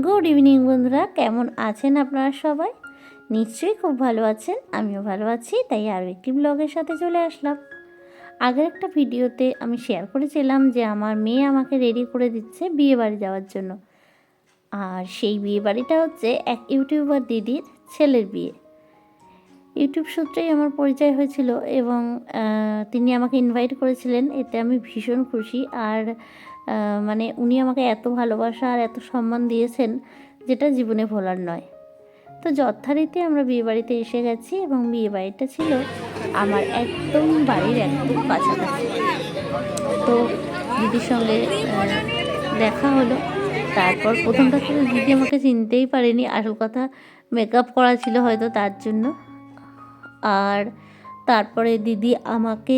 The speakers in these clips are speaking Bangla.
গুড ইভিনিং বন্ধুরা, কেমন আছেন আপনারা সবাই? নিশ্চয়ই খুব ভালো আছেন, আমিও ভালো আছি। তাই আরও একটি ব্লগের সাথে চলে আসলাম। আগের একটা ভিডিওতে আমি শেয়ার করেছিলাম যে আমার মেয়ে আমাকে রেডি করে দিচ্ছে বিয়ে বাড়ি যাওয়ার জন্য। আর সেই বিয়ে বাড়িটা হচ্ছে এক ইউটিউবার দিদির ছেলের বিয়ে। ইউটিউব সূত্রেই আমার পরিচয় হয়েছিল এবং তিনি আমাকে ইনভাইট করেছিলেন। এতে আমি ভীষণ খুশি। আর মানে উনি আমাকে এত ভালোবাসা আর এত সম্মান দিয়েছেন, যেটা জীবনে ভোলার নয়। তো যথারীতি আমরা বিয়েবাড়িতে এসে গেছি এবং বিয়েবাড়িটা ছিল আমার একদম বাড়ির একদম কাছাকাছি। তো দিদির সঙ্গে দেখা হলো। তারপর প্রথমটা তো দিদি আমাকে চিনতেই পারেনি, আসল কথা মেকআপ করা ছিল হয়তো তার জন্য। আর তারপরে দিদি আমাকে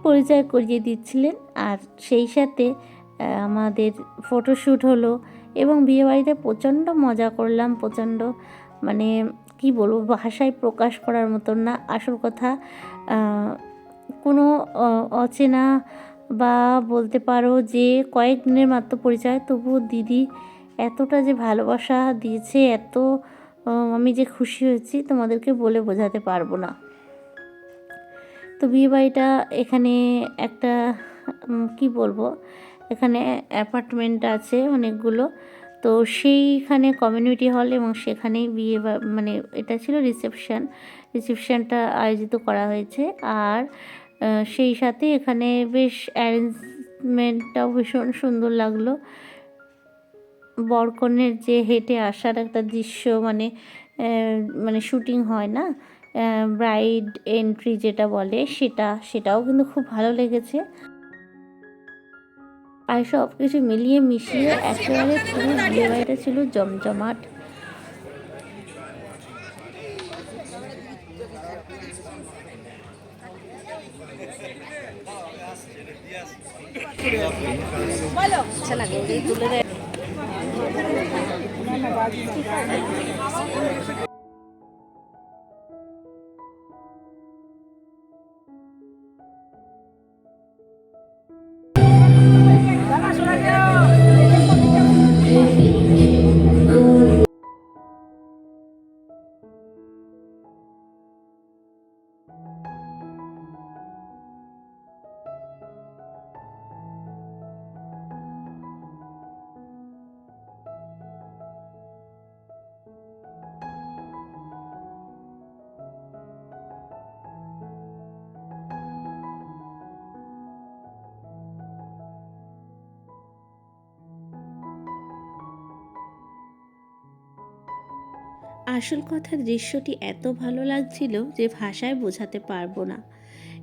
পরিচয় করিয়ে দিচ্ছিলেন, আর সেই সাথে আমাদের ফটোশ্যুট হলো এবং বিয়েবাড়িতে প্রচণ্ড মজা করলাম। প্রচণ্ড মানে কি বলবো, ভাষায় প্রকাশ করার মতন না। আসল কথা কোনো অচেনা বা বলতে পারো যে কয়েক দিনের মাত্র পরিচয়, তবুও দিদি এতটা যে ভালোবাসা দিয়েছে, এত আমি যে খুশি হয়েছি তোমাদেরকে বলে বোঝাতে পারবো না। তো বিয়েবাড়িটা এখানে একটা কি বলবো, এখানে অ্যাপার্টমেন্ট আছে অনেকগুলো। তো সেইখানে কমিউনিটি হল এবং সেখানেই বিয়ে মানে এটা ছিল রিসেপশনটা আয়োজিত করা হয়েছে। আর সেই সাথে এখানে বেশ অ্যারেঞ্জমেন্টটাও ভীষণ সুন্দর লাগলো। বরকনের যে হেঁটে আসার একটা দৃশ্য, মানে মানে শুটিং হয় না, ব্রাইড এন্ট্রি যেটা বলে, সেটাও কিন্তু খুব ভালো লেগেছে। আর সব কিছু মিলিয়ে মিশিয়ে একেবারে পুরো বিয়েবাড়িটা ছিল জমজমাট। আসল কথা, দৃশ্যটি এত ভালো লাগছিল যে ভাষায় বোঝাতে পারবো না।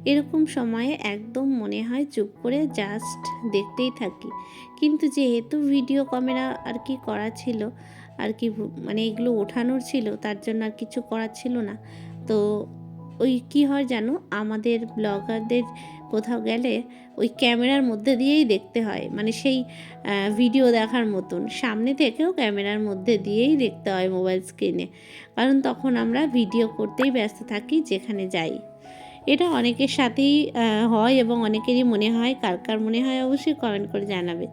এরকম সময়ে একদম মনে হয় চুপ করে জাস্ট দেখতেই থাকি। কিন্তু যেহেতু ভিডিও ক্যামেরা আর কি করা ছিল, আর কি মানে এগুলো ওঠানোর ছিল, তার জন্য আর কিছু করার ছিল না। তো ওই কি হয় জানো, আমাদের ব্লগারদের কোথাও গেলে ওই ক্যামেরার মধ্যে দিয়েই দেখতে হয়, মানে সেই ভিডিও দেখার মতন সামনে থেকেও ক্যামেরার মধ্যে দিয়েই দেখতে হয় মোবাইল স্ক্রিনে, কারণ তখন আমরা ভিডিও করতেই ব্যস্ত থাকি যেখানে যাই। এটা অনেকের সাথেই হয় এবং অনেকেরই মনে হয়। কার কার মনে হয় অবশ্যই কমেন্ট করে জানাবে।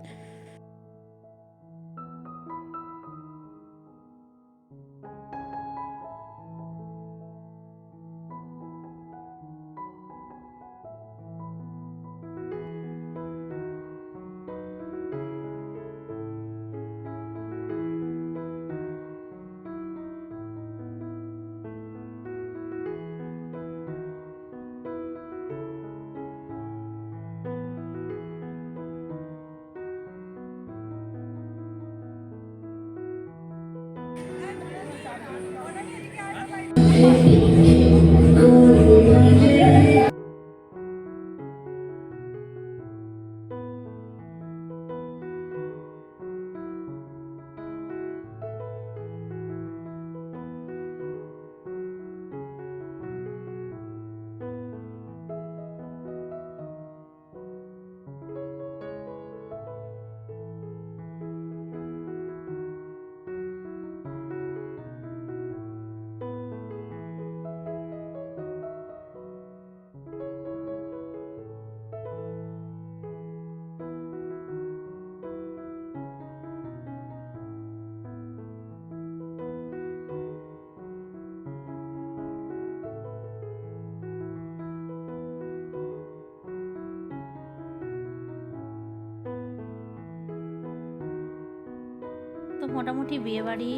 মোটামুটি বিয়েবাড়ি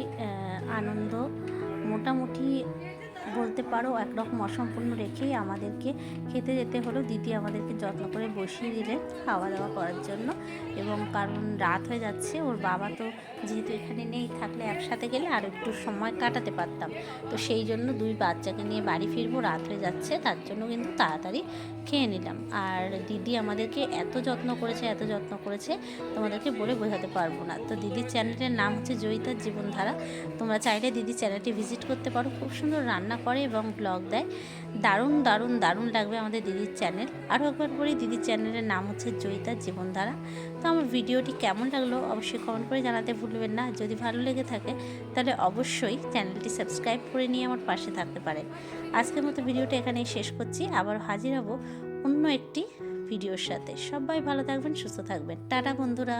আনন্দ মোটামুটি বলতে পারো একরকম অসম্পূর্ণ রেখেই আমাদেরকে খেতে যেতে হলো। দিদি আমাদেরকে যত্ন করে বসিয়ে দিলেন খাওয়া দাওয়া করার জন্য, এবং কারণ রাত হয়ে যাচ্ছে, ওর বাবা তো যেহেতু এখানে নেই, থাকলে একসাথে গেলে আর একটু সময় কাটাতে পারতাম। তো সেই জন্য দুই বাচ্চাকে নিয়ে বাড়ি ফিরবো, রাত হয়ে যাচ্ছে, তার জন্য কিন্তু তাড়াতাড়ি খেয়ে নিলাম। আর দিদি আমাদেরকে এত যত্ন করেছে তোমাদেরকে বলে বোঝাতে পারবো না। তো দিদির চ্যানেলের নাম হচ্ছে জয়িতার জীবনধারা, তোমরা চাইলে দিদির চ্যানেলটি ভিজিট করতে পারো। খুব সুন্দর রান্না করে এবং ব্লগ দেয়, দারুণ দারুণ দারুণ লাগবে আমাদের দিদির চ্যানেল। আরও একবার বলি, দিদির চ্যানেলের নাম হচ্ছে জয়িতার জীবনধারা। তো আমার ভিডিওটি কেমন লাগলো অবশ্যই কমেন্ট করে জানাতে ভুলবেন না। যদি ভালো লেগে থাকে তাহলে অবশ্যই চ্যানেলটি সাবস্ক্রাইব করে নিয়ে আমার পাশে থাকতে পারেন। আজকের মতো ভিডিওটা এখানেই শেষ করছি, আবার হাজির হব অন্য একটি ভিডিওর সাথে। সবাই ভালো থাকবেন, সুস্থ থাকবেন। টাটা বন্ধুরা।